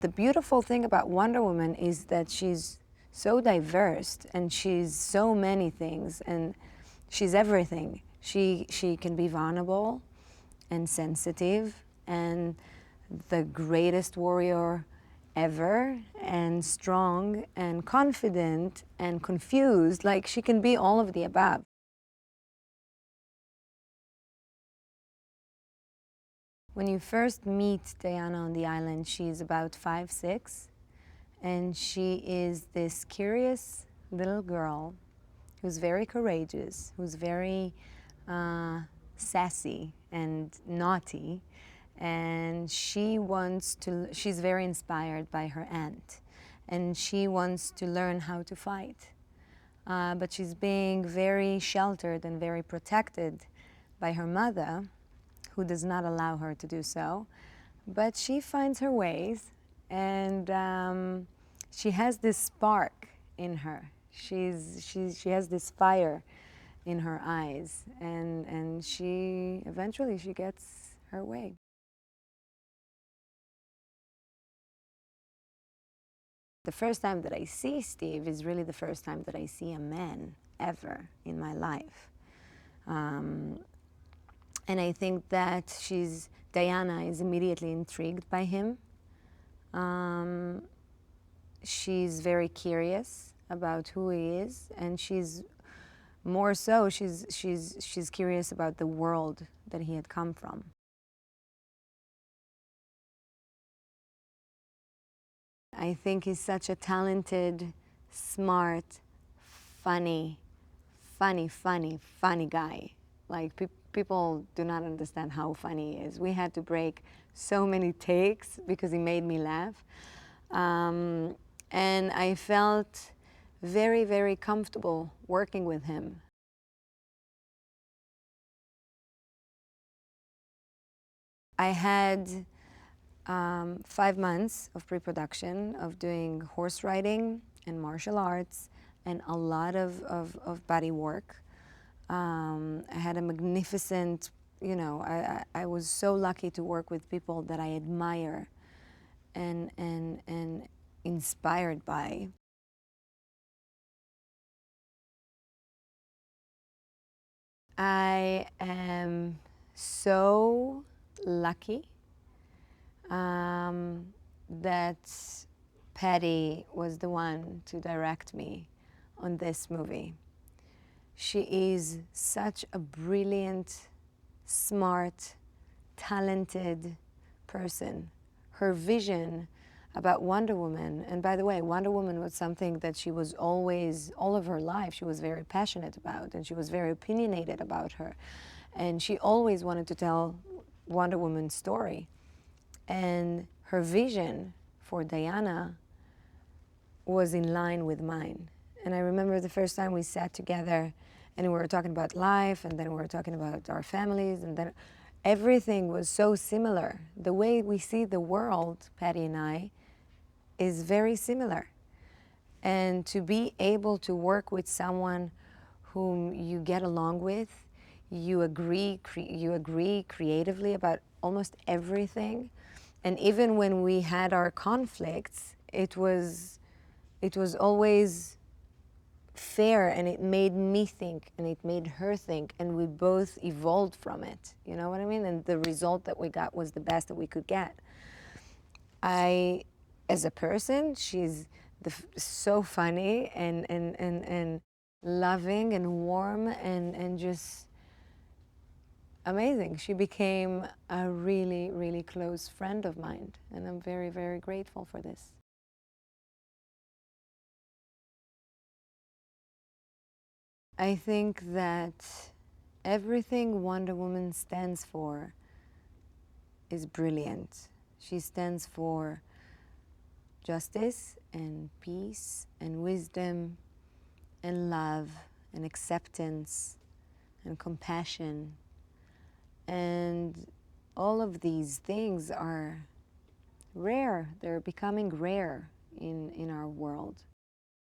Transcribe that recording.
The beautiful thing about Wonder Woman is that she's so diverse and she's so many things and she's everything. She can be vulnerable and sensitive and the greatest warrior ever and strong and confident and confused. Like, she can be all of the above. When you first meet Diana on the island, she's about 5'6", and she is this curious little girl who's very courageous, who's very sassy and naughty, and she's very inspired by her aunt, and she wants to learn how to fight. But she's being very sheltered and very protected by her mother, who does not allow her to do so. But she finds her ways, and she has this spark in her. She has this fire in her eyes, and eventually she gets her way. The first time that I see Steve is really the first time that I see a man ever in my life. And I think that Diana is immediately intrigued by him. She's very curious about who he is, and she's curious about the world that he had come from. I think he's such a talented, smart, funny guy. Like, people do not understand how funny he is. We had to break so many takes because he made me laugh. And I felt very, very comfortable working with him. I had 5 months of pre-production of doing horse riding and martial arts and a lot of body work. I had a magnificent, I was so lucky to work with people that I admire and inspired by. I am so lucky that Patty was the one to direct me on this movie. She is such a brilliant, smart, talented person. Her vision about Wonder Woman, and by the way, Wonder Woman was something that she was always, all of her life, she was very passionate about, and she was very opinionated about her. And she always wanted to tell Wonder Woman's story. And her vision for Diana was in line with mine. And I remember the first time we sat together and we were talking about life, and then we were talking about our families, and then everything was so similar. The way we see the world, Patty and I, is very similar. And to be able to work with someone whom you get along with, you agree creatively about almost everything. And even when we had our conflicts, it was always fair, and it made me think, and it made her think, and we both evolved from it. You know what I mean? And the result that we got was the best that we could get. As a person, she's so funny and loving and warm and just amazing. She became a really, really close friend of mine, and I'm very, very grateful for this. I think that everything Wonder Woman stands for is brilliant. She stands for justice and peace and wisdom and love and acceptance and compassion. And all of these things are rare. They're becoming rare in our world.